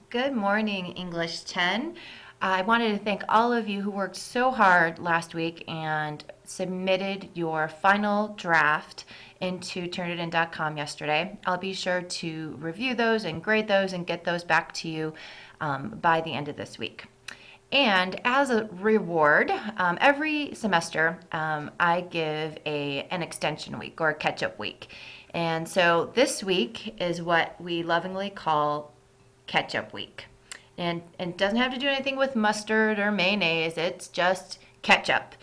Good morning, English 10. I wanted to thank all of you who worked so hard last week and submitted your final draft into turnitin.com yesterday. I'll be sure to review those and grade those and get those back to you by the end of this week. And as a reward, every semester I give an extension week or a catch-up week. And so this week is what we lovingly call ketchup week. And it doesn't have to do anything with mustard or mayonnaise, it's just ketchup.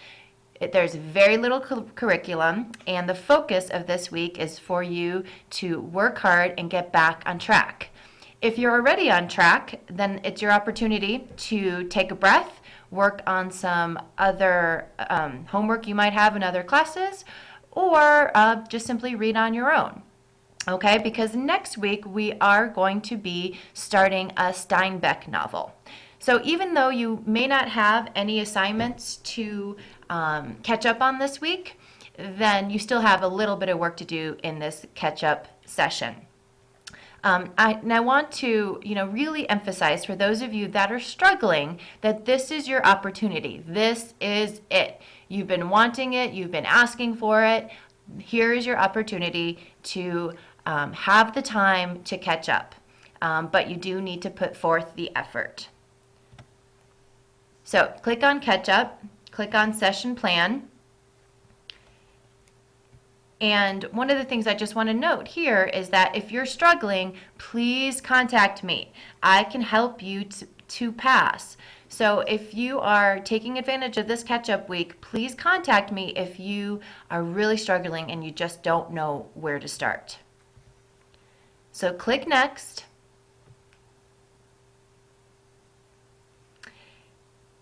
There's very little curriculum, and the focus of this week is for you to work hard and get back on track. If you're already on track, then it's your opportunity to take a breath, work on some other homework you might have in other classes, or just simply read on your own. Okay, because next week we are going to be starting a Steinbeck novel. So even though you may not have any assignments to catch up on this week, then you still have a little bit of work to do in this catch-up session. I want to, really emphasize for those of you that are struggling that this is your opportunity. This is it. You've been wanting it. You've been asking for it. Here is your opportunity to have the time to catch up, but you do need to put forth the effort. So click on catch up, click on session plan. And one of the things I just want to note here is that if you're struggling, please contact me. I can help you to pass. So if you are taking advantage of this catch-up week, please contact me if you are really struggling and you just don't know where to start. So click next.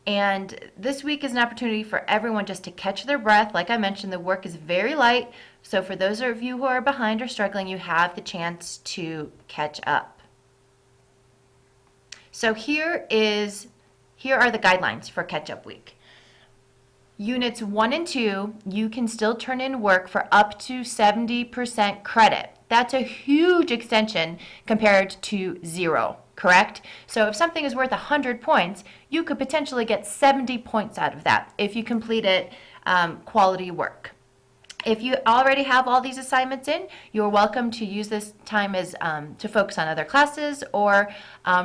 And this week is an opportunity for everyone just to catch their breath. Like I mentioned, the work is very light. So for those of you who are behind or struggling, you have the chance to catch up. So here are the guidelines for catch-up week. Units 1 and 2, you can still turn in work for up to 70% credit. That's a huge extension compared to 0, correct? So if something is worth 100 points, you could potentially get 70 points out of that if you completed quality work. If you already have all these assignments in, you're welcome to use this time as to focus on other classes or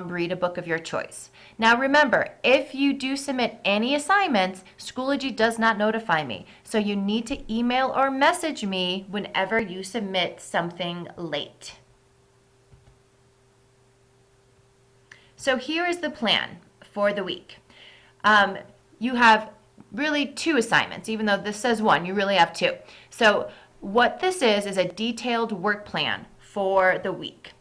read a book of your choice. Now remember, if you do submit any assignments, Schoology does not notify me. So you need to email or message me whenever you submit something late. So here is the plan for the week. You have really 2 assignments. Even though this says 1, you really have 2. So what this is a detailed work plan for the week.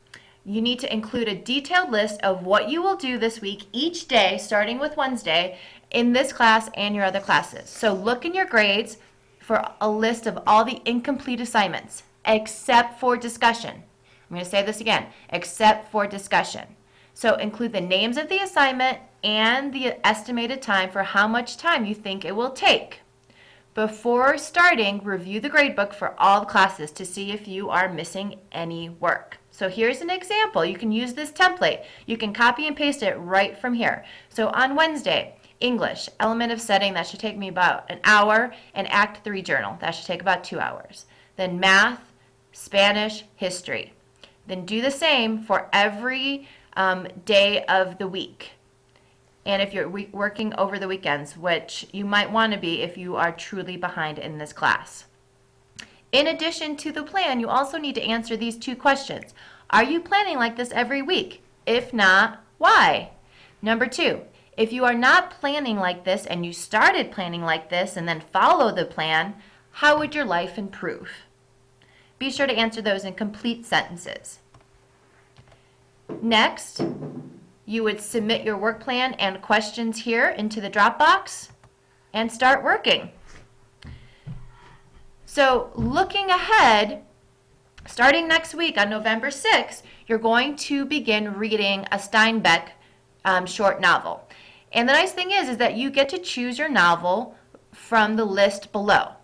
You need to include a detailed list of what you will do this week each day, starting with Wednesday, in this class and your other classes. So look in your grades for a list of all the incomplete assignments, except for discussion. I'm going to say this again, except for discussion. So include the names of the assignment and the estimated time for how much time you think it will take. Before starting, review the gradebook for all the classes to see if you are missing any work. So here's an example. You can use this template. You can copy and paste it right from here. So on Wednesday, English, element of setting, that should take me about an hour, and Act 3 journal, that should take about 2 hours. Then math, Spanish, history. Then do the same for every day of the week. And if you're working over the weekends, which you might want to be if you are truly behind in this class. In addition to the plan, you also need to answer these 2 questions. Are you planning like this every week? If not, why? Number 2, if you are not planning like this and you started planning like this and then follow the plan, how would your life improve? Be sure to answer those in complete sentences. Next, you would submit your work plan and questions here into the Dropbox and start working. So looking ahead, starting next week on November 6th, you're going to begin reading a Steinbeck short novel. And the nice thing is that you get to choose your novel from the list below.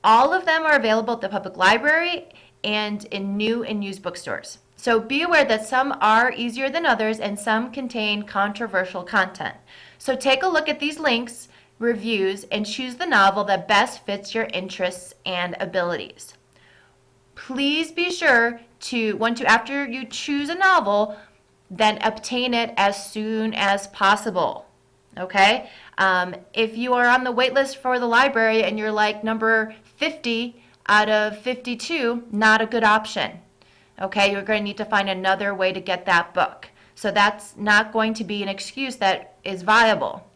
All of them are available at the public library and in new and used bookstores. So be aware that some are easier than others and some contain controversial content. So take a look at these links, reviews, and choose the novel that best fits your interests and abilities. Please be sure to, after you choose a novel, then obtain it as soon as possible. Okay? If you are on the wait list for the library and you're like number 50 out of 52, not a good option. Okay? You're going to need to find another way to get that book. So that's not going to be an excuse that is viable.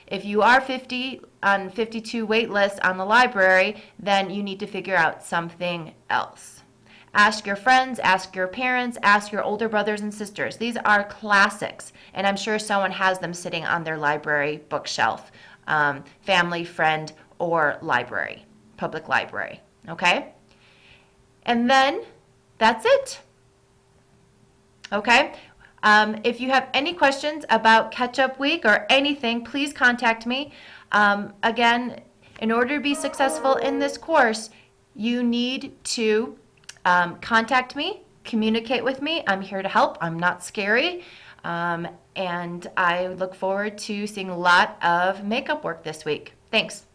If you are 50 on 52 wait list on the library, then you need to figure out something else. Ask your friends, ask your parents, ask your older brothers and sisters. These are classics, and I'm sure someone has them sitting on their library bookshelf, family, friend, or library, public library, okay? And then that's it, okay? If you have any questions about catch-up week or anything, please contact me. Again, in order to be successful in this course, you need to contact me, communicate with me. I'm here to help. I'm not scary. And I look forward to seeing a lot of makeup work this week. Thanks.